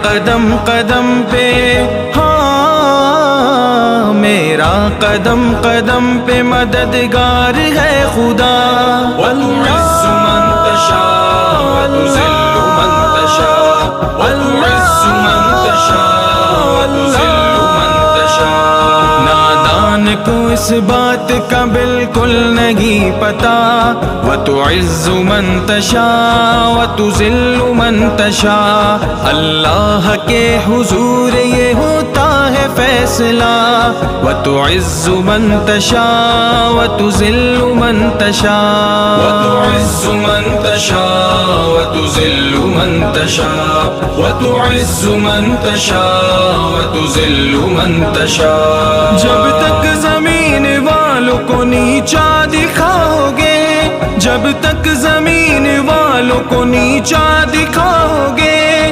قدم قدم پہ، ہاں میرا قدم قدم پہ مددگار ہے خدا. وَتُعِزُّ مَن تَشَاءُ وَتُذِلُّ مَن تَشَاءُ وَتُعِزُّ مَن تَشَاءُ وَتُذِلُّ مَن تَشَاءُ. نادان کو اس بات کا بالکل نہیں پتا. وَتُعِزُّ مَن تَشَاءُ وَتُذِلُّ مَن تَشَاءُ. اللہ کے حضور یہ ہوتا ہے فیصلہ. وَتُعِزُّ مَن تَشَاءُ وَتُذِلُّ مَن تَشَاءُ. وَتُعِزُّ مَن تَشَاءُ وَتُذِلُّ مَن تَشَاءُ. وَتُعِزُّ مَن تَشَاءُ وَتُذِلُّ مَن تَشَاءُ. جب تک زمین والوں کو نیچا دکھاؤ گے، جب تک زمین والوں کو نیچا دکھاؤ گے،